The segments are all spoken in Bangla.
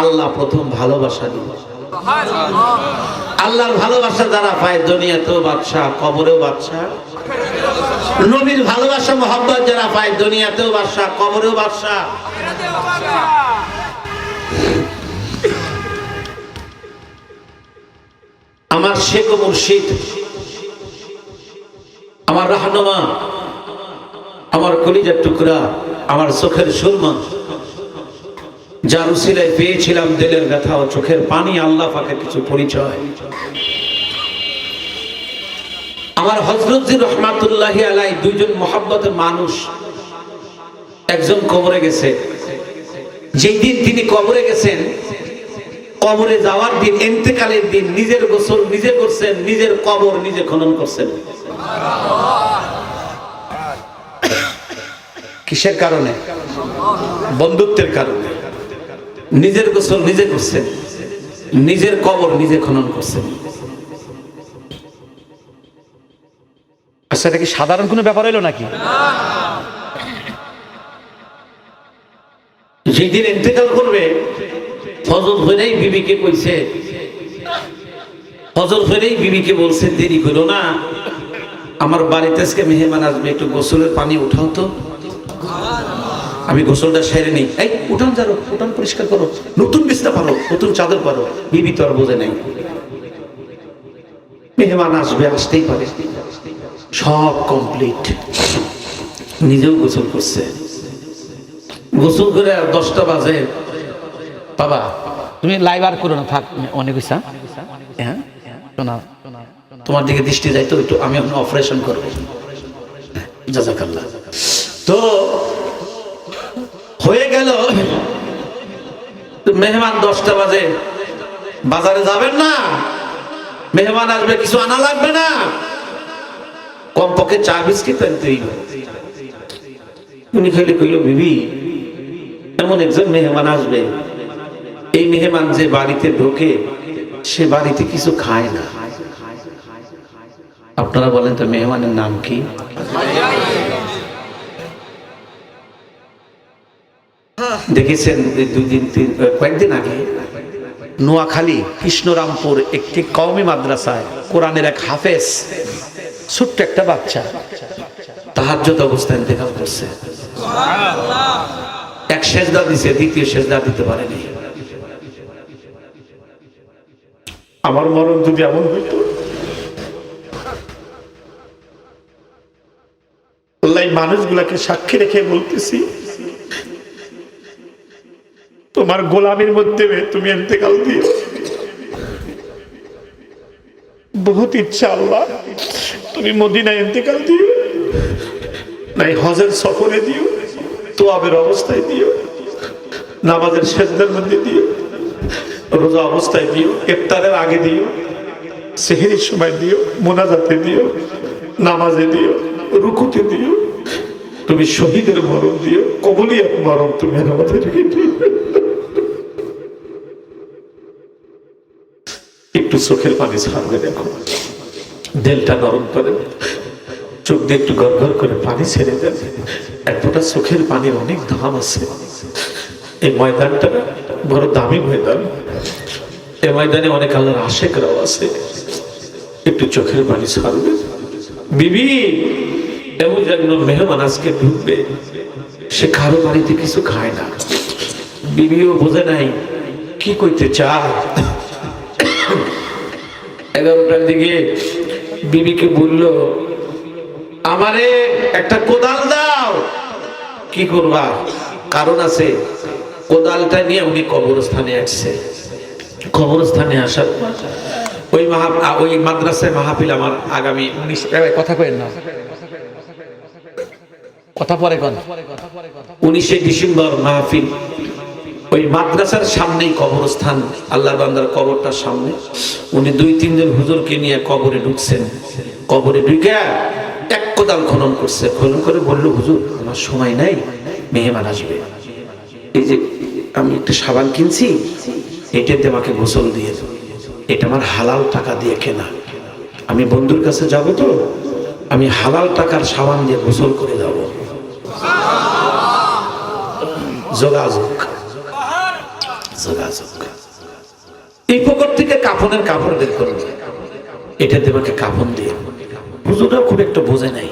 আল্লাহ প্রথম ভালোবাসা দিল। আল্লাহর ভালোবাসা যারা পায় দুনিয়াতেও বাদশা, কবরেও বাদশা। নবীর ভালোবাসা মোহাম্মত যারা পায় দুনিয়াতেও বাদশা, কবরেও বাদশা। আমার শেখ ও মুর্শিদ, আমার রাহনুমা, আমার কলিজার টুকরা, আমার চোখের সুরমা, যার উসিলায় পেয়েছিলাম দিলের ব্যথা ও চোখের পানি, আল্লাহ পাকের কিছু পরিচয়। আমার হযরত জি রহমাতুল্লাহি আলাইহি দুইজন মুহাব্বতের মানুষ, একজন কবরে গেছে। যেই দিন তিনি কবরে গেছেন, কবরে যাওয়ার দিন, ইন্তেকালের দিন, নিজের গোসল নিজে করছেন, নিজের কবর নিজে খনন করছেন। কিসের কারণে? বন্ধুত্বের কারণে। নিজের গোসল নিজে করছেন, নিজের কবর নিজে খনন করছেন। আচ্ছা, এটা কি সাধারণ কোনো ব্যাপার হইলো নাকি? যেদিন ইন্তেকাল করবে, ফজর হইলেই বিবিকে কইছে, ফজর হইলেই বিবিকে বলছে, দেরি করো না, আমার বাড়িতে আজকে মেহমান আসবে, একটু গোসলের পানি উঠাও তো, আমি গোসলটা সেরে নেই। এই উঠান, যারো উঠান পরিষ্কার করো, নতুন বিছনা পারো, নতুন চাদর পারো। বিবি তো আর বোঝে নাই, মেহমান আসবে, আসতেই পারে। সব কমপ্লিট, নিজেও গোসল করছে। গোসল করে আর 10টা বাজে, বাবা তুমি লাইভ আর করো না, থাক, অনেক হইছে। হ্যাঁ, শোনা, তোমার দিকে দৃষ্টি যাই তো একটু, আমি এখন অপারেশন করবো। জাযাকাল্লাহ। তো হয়ে গেল, মেহমান 10টা বাজে, বাজারে যাবেন না, মেহমান আসবে, কিছু আনা লাগবে না, কমপক্ষে চা বিস্কিট আনতেই হবে। উনি খাইলে কইল, বিবি এমন একজন মেহমান আসবে, এই মেহমান যে বাড়িতে ঢোকে সে বাড়িতে কিছু খায় না। আপনারা বলেন তো মেহমানের নাম কি? দেখেছেন কয়েকদিন আগে নোয়াখালী কৃষ্ণরামপুর একটি কওমি মাদ্রাসায় কোরআনের এক হাফেজ, ছোট্ট একটা বাচ্চা, তাহাজ্জুদ অবস্থায় ইন্তেকাল করছে। এক সেজদা দিছে, দ্বিতীয় সেজদা দিতে পারেনি। আমার মরণ যদি এমন হইত, আল্লাহ মানুষগুলাকে সাক্ষী রেখে বলতেছি, তোমার গোলামির মধ্যে তুমি ইন্তেকাল দিও। বহুত ইচ্ছা আল্লাহ তুমি মদিনায় ইন্তেকাল দিও, নাই হজের সফরে দিও, তোয়াবের অবস্থায় দিও, নামাজের সেজদার মধ্যে দিও, রোজা অবস্থায় দিও, ইফতারের আগে দিও, সেহরির সময় দিও, মোনাজাতে দিও, নামাজে দিও, রুকুতে দিও, তুমি শহীদের মরণ দিও, কবুলিয়াত মরণ তুমি আমাদেরকে দিও। একটু চোখের পানি ছাড়বে, দেখো দিলটা নরম করে, চোখ দিয়ে একটু গড় গড় করে পানি ছেড়ে দেন। এক ফোঁটা চোখের পানির অনেক দাম আছে। এই ময়দানটা বড় দামি ময়দান, এই ময়দানে অনেক আল্লাহর আশেকরাও আছে। একটু চোখের পানি ছাড়বে। বিবি এমন একজন মেহমান আজকে ঢুকবে, সে কারো বাড়িতে কিছু খায় না, বিবিও বোঝে নাই কি করতে চায়। 11টার দিকে বিবিকে বলল, আমারে একটা কোদাল দাও। কি করবা? কারণ আছে। কোদালটা নিয়ে উনি কবরস্থানে আসছে। কবরস্থানে আসার ওই মাদ্রাসায় মাহফিল আমার আগামী 19 কথা কইেন না, কথা পরে কোন 19শে ডিসেম্বর মাহফিল। ওই মাদ্রাসার সামনেই কবরস্থান, আল্লাহর বান্দার কবরটার সামনে। উনি 2-3 জন হুজুরকে নিয়ে কবরে ঢুকছেন। কবরে ঢুকে এক কোদাল খনন করছে। খনন করে বলল, হুজুর আমার সময় নাই, মেহমান আসবে, এই যে আমি একটা সাবান কিনছি, এটাতে আমাকে গোসল দিয়ে, এটা আমার হালাল টাকা দিয়ে কেনা, আমি বন্ধুর কাছে যাব, তো আমি হালাল টাকার সাবান দিয়ে গোসল করে যাব। যোগাযোগ যোগাযোগ। এই পকেট থেকে কাফনের কাপড় বের করবে, এটা তোমাকে কাফন দিয়ে। হুজুররা খুব একটা বোঝে নাই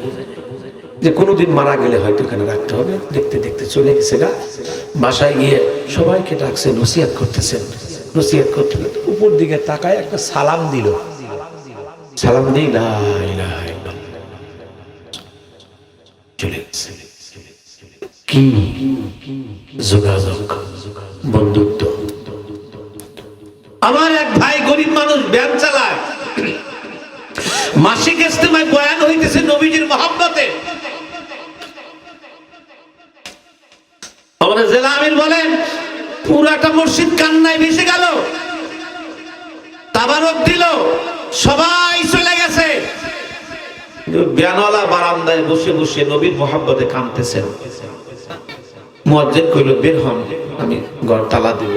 যে কোনোদিন মারা গেলে হয়তো এখানে রাখতে হবে। দেখতে দেখতে চলে গেছে গা। বাসায় গিয়ে সবাইকে ডাকছে, নসিহত করতেছেন। নসিহত করতে উপর দিকে তাকায় একটা সালাম দিল। সালাম দিই লা ইলাহা ইল্লাল্লাহ, চলে গেছে। কি যোগাযোগ, বন্ধুত্ব। আমার এক ভাই গরিব মানুষ, ভ্যান চালায়, মাসিক ইজতেমায় বয়ান হইতেছে নবীজির মহব্বতে। আমাদের জেলা আমির বলেন পুরাটা মসজিদ কান্নায় ভেসে গেল, তাবারক দিল, সবাই চলে গেছে। বিয়ানওয়ালা বারান্দায় বসে বসে নবীর মহব্বতে কাঁদতেছেন। মুয়াজ্জিন কইল বের হন, আমি ঘর তালা দিব।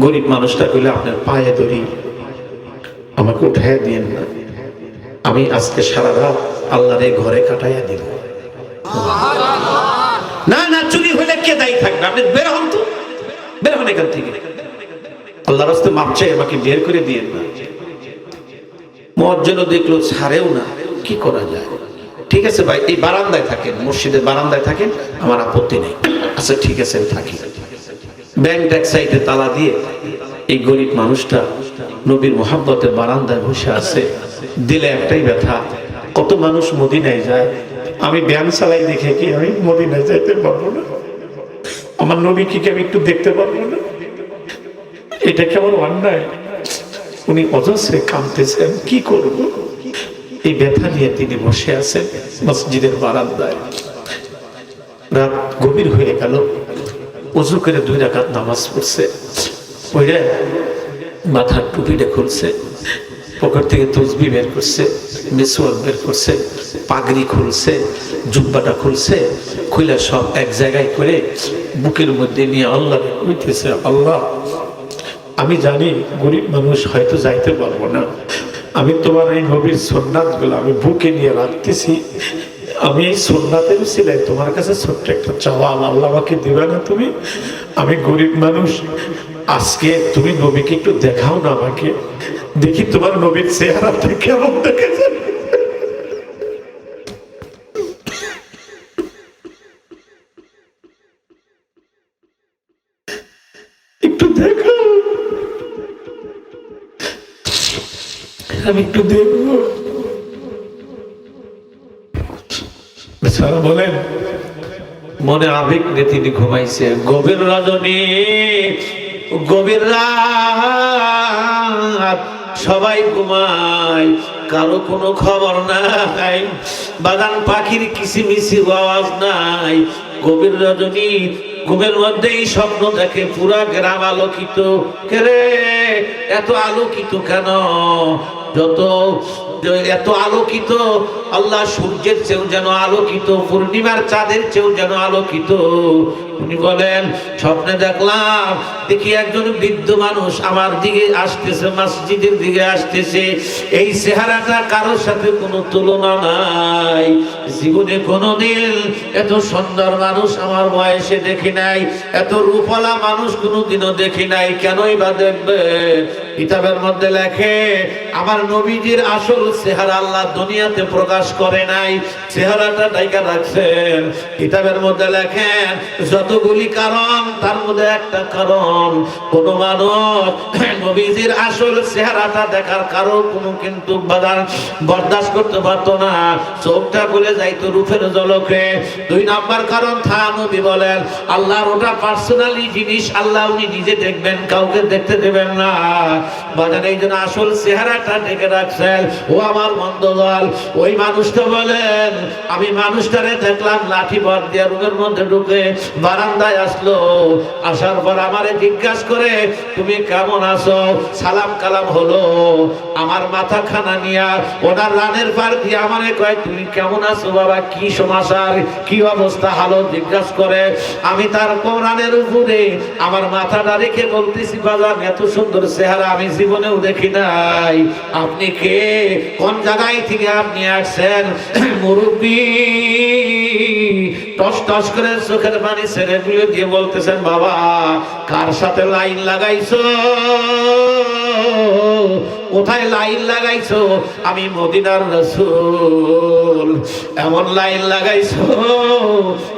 গরিব মানুষটা কইল আপনার পায়ে ধরি, আমাকে উঠাইয়া দিয়েন না, আমি আজকে সারা রাত আল্লাহর এই ঘরে কাটাইয়া দিব। না না, চুরি হইলে কে দায়ী থাকবে? আপনি বের হন তো, বের হন এখান থেকে, আল্লাহর রাস্তে মাপ চাই, আমাকে বের করে দিয়েন না। মুয়াজ্জিনও দেখলো ছাড়েও না, কি করা যায়? ঠিক আছে ভাই, এই বারান্দায় থাকেন, মসজিদের বারান্দায় থাকেন, আমার আপত্তি নেই। আচ্ছা ঠিক আছে, থাকি। ব্যাংক এক সাইডে তালা দিয়ে এই গরিব মানুষটা নবীর মুহাব্বতের বারান্দায় বসে আছে। দিলে একটাই ব্যথা, কত মানুষ মদিনায় যায়, আমি ব্যান চালাই দেখে কি আমি মদিনায় যাইতে পারবো না? আমার নবীকে কি আমি একটু দেখতে পারবো না? এটা কেমন অন্যায়। উনি অজস্রে কাঁদতেছেন, কি করব? এই ব্যথা নিয়ে তিনি বসে আছেন মসজিদের বারান্দায়। রাত গভীর হয়ে গেল, ওযু করে 2 রাকাত নামাজ পড়ছে। ওইটা মাথার টুপিটা খুলছে, পকেট থেকে তসবিহ বের করছে, মিসওয়াক বের করছে, পাগড়ি খুলছে, জুব্বাটা খুলছে, খুলে সব এক জায়গায় করে বুকের মধ্যে নিয়ে আল্লাহ কইতেছে, আল্লাহ আমি জানি গরিব মানুষ হয়তো যাইতে পারবো না, আমি তোমার এই নবীর সুন্নাতগুলো আমি বুকে নিয়ে রাখতেছি, আমি এই সুন্নাতের উসিলায় তোমার কাছে ছোট্ট একটা চাওয়া, আল্লাহ আমাকে দিবে না তুমি? আমি গরিব মানুষ, আজকে তুমি নবীকে একটু দেখাও না আমাকে, দেখি তোমার নবীর চেহারাটা কেমন দেখেছে। একটু দেখো, আমি একটু দেখবো। বলেন মনে আবেগ নিয়ে তিনি ঘুমাইছে। গভীর রজনী, গভীর রাত, সবাই ঘুমায়, কারো কোনো খবর নাই, বাগান পাখির কিচিমিচি আওয়াজ নাই। গভীর রজনী, ঘুমের মধ্যেই স্বপ্ন দেখে পুরা গ্রাম আলোকিত। কে এত আলোকিত কেন? এত আলোকিত, আল্লাহ সূর্যের চেয়েও যেন আলোকিত, পূর্ণিমার চাঁদের চেয়েও যেন আলোকিত। উনি বলেন স্বপ্নে দেখলাম, দেখি একজন বৃদ্ধ মানুষ আমার দিকে আসতেছে, মসজিদের দিকে আসতেছে। এই চেহারাটা কারোর সাথে কোনো তুলনা নাই। জীবনে কোনোদিন এত সুন্দর মানুষ আমার বয়সে দেখি নাই, এত রূপওয়ালা মানুষ কোনোদিনও দেখি নাই। কেনই বা দেখবে? কিতাবের মধ্যে লেখে আমার নবীজির আসল চেহারা আল্লাহ দুনিয়াতে প্রকাশ করে নাই, চেহারাটা ঢাকা রাখছেন। কিতাবের মধ্যে লেখেন যতগুলি কারণ, তার মধ্যে একটা কারণ, কোন মানুষ নবীজির আসল চেহারাটা দেখার কারো কোনো কিন্তু বরদাস্ত করতে পারতো না, চোখটা খুলে যাইতো রূপের ঝলকে। 2 নাম্বার কারণ, নবী বলেন আল্লাহর ওটা পার্সোনালি জিনিস, আল্লাহ উনি নিজে দেখবেন, কাউকে দেখতে দেবেন না। বাজার এই জন্য আসল চেহারাটা ঢেকে রাখছেন। ও আমার বন্ধুগণ, ওই মানুষটা বলেন আমি মানুষটারে দেখলাম লাঠি ভর দিয়ে রুমের মধ্যে ঢুকে বারান্দায় আসলো। আসার পর আমারে জিজ্ঞাসা করে তুমি কেমন আছো? সালাম কালাম হলো। আমার মাথা খানা নিয়া ওনার রানের পার দিয়ে আমারে কয় তুমি কেমন আছো বাবা, কি সমাচার, কি অবস্থা, হালো জিজ্ঞাসা করে। আমি তার কোরআনের উপরে আমার মাথাটা রেখে বলতেছি বাজান এত সুন্দর চেহারা আমি জীবনেও দেখি নাই। আপনি কে, কোন জায়গায় থেকে আপনি আসছেন? মুরব্বী টস টস করে চোখের পানি ছেড়ে দিয়ে বলতেছেন, বাবা কার সাথে লাইন লাগাইছো? কোথায় লাইন লাগাইছো? আমি মদিনার রাসূল। এমন লাইন লাগাইছো,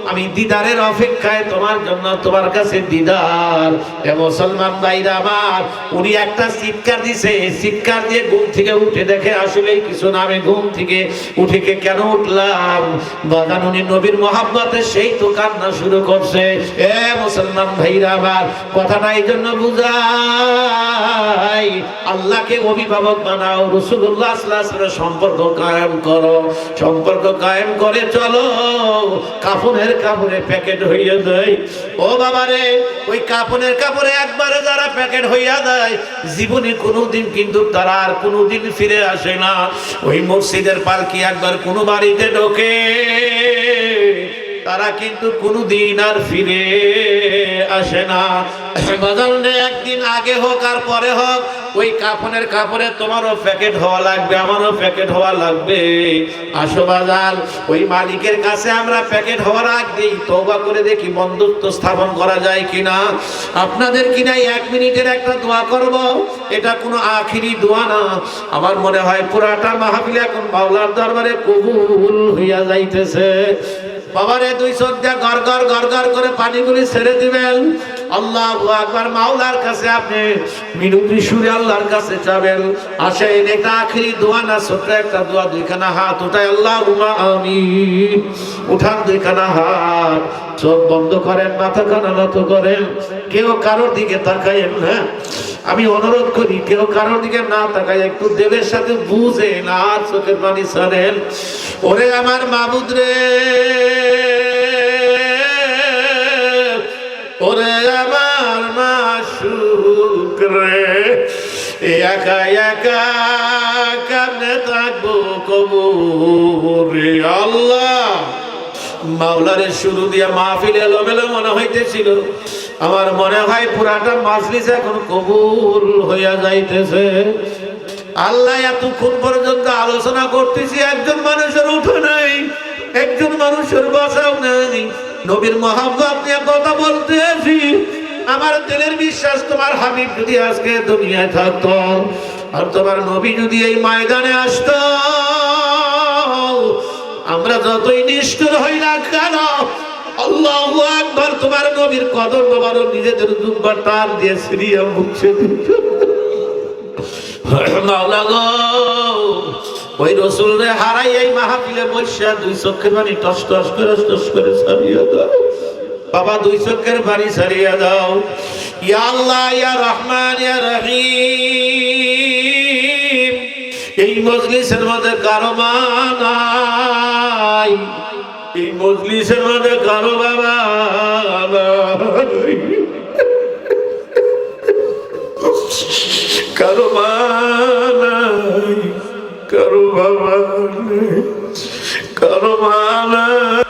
আমি দিদারের অপেক্ষায়, তোমার জন্য, তোমার কাছে দিদার। এ মুসলমান ভাইরা আমার, উনি একটা চিৎকার দিছে, চিৎকার দিয়ে ঘুম থেকে উঠে দেখে আসলেই কিছু না। আমি ঘুম থেকে উঠে কেন উঠলাম? বাগান উনি নবীর মহাব্বতে সেই তো কান্না শুরু করছে। এ মুসলমান ভাইরা আমার, কথাটা এই জন্য বুঝাই, আল্লাহকে অভিভাবক বানাও, রাসূলুল্লাহ সাল্লাল্লাহু আলাইহি ওয়াসাল্লামের সম্পর্ক কায়েম করো। সম্পর্ক কায়েম করে চলো, কাফনের কাপড়ে প্যাকেট হইয়া যায়। ও বাবারে, ওই কাফনের কাপড়ে একবারে যারা প্যাকেট হইয়া যায়, জীবনে কোনোদিন কিন্তু তারা আর কোনোদিন ফিরে আসে না। ওই মসজিদের পালকি একবার কোনো বাড়িতে ঢোকে, তারা কিন্তু কোনোদিন আর ফিরে আসে না। একদিন আগে হোক আর পরে হোক, ওই কাফনের কাপড়ে তোমারও প্যাকেট হওয়া লাগবে, আমারও প্যাকেট হওয়া লাগবে। আসো বাজার, ওই মালিকের কাছে আমরা প্যাকেট হওয়ার আগে তওবা করে দেখি বন্ধুত্ব স্থাপন করা যায় কিনা। আপনাদের কিনা 1 মিনিটের একটা দোয়া করব, এটা কোনো আখিরি দোয়া না। আমার মনে হয় পুরাটা মাহফিল এখন মাওলার দরবারে কবুল হইয়া যাইতেছে। বাবারে, 2 চোখ দিয়ে গড় গড় গড় গড় করে পানিগুলি ছেড়ে দিবেন। আল্লাহু আকবার। মাওলার কাছে আপনি মিনতি সুরে আল্লাহর কাছে যাবেন। আসেন, এটা আখিরি দোয়া না, ছোট্ট একটা দোয়া। 2খানা হাত উঠায় আল্লাহুম্মা আমিন। উঠান 2খানা হাত, চোখ বন্ধ করেন, মাথা কানা নত করেন। কেউ কারোর দিকে তাকায়েন না। আমি অনুরোধ করি, কেউ কারোর দিকে না তাকায়, একটু দিলের সাথে বুঝে না, চোখের পানি ছাড়েন। ওরে আমার মাবুদ রে, ওরে আমার মাশউক রে, একা একা কেমনে থাকবো কবরে। আল্লাহ, মাওলারে শুরু দিয়া মাহফিল এলোমেলো মনে হইতেছিল, আমার মনে হয় পুরাটা মাজলিস এখন কবুল হইয়া যাইতেছে। আল্লাহ, এতক্ষণ পর্যন্ত আলোচনা করতেছি, একজন মানুষের উঠে নাই, একজন মানুষের বসাও নাই। নবীর মহব্বত নিয়ে কথা বলতে আছি। আমার দিলের বিশ্বাস, তোমার হাবিব যদি আজকে দুনিয়ায় থাকতো, আর তোমার নবী যদি এই ময়দানে আসতো, আমরা যতই নিষ্ঠুর হই না কেন, আল্লাহু আকবার, তোমার নবীর কদম মোবারক নিজেদের দুবার টান দিয়ে সিরিয়া মুছে দিত। মাওলা গো, ওই রাসূলরে হারাই এই মাহফিলে বসা 2 চোখের পানি টস টস করে টস করে ছাড়িয়ে দাও বাবা, 2 চোখের পানি ছাড়িয়ে দাও। ইয়া আল্লাহ, ইয়া রহমান, ইয়া রহিম, এই মজলিসের মধ্যে কারো মা নাই, এই মজলিসের মধ্যে কারো বাবা নাই, কারো মা নাই, কারো বাবা নাই, কারো মা নাই,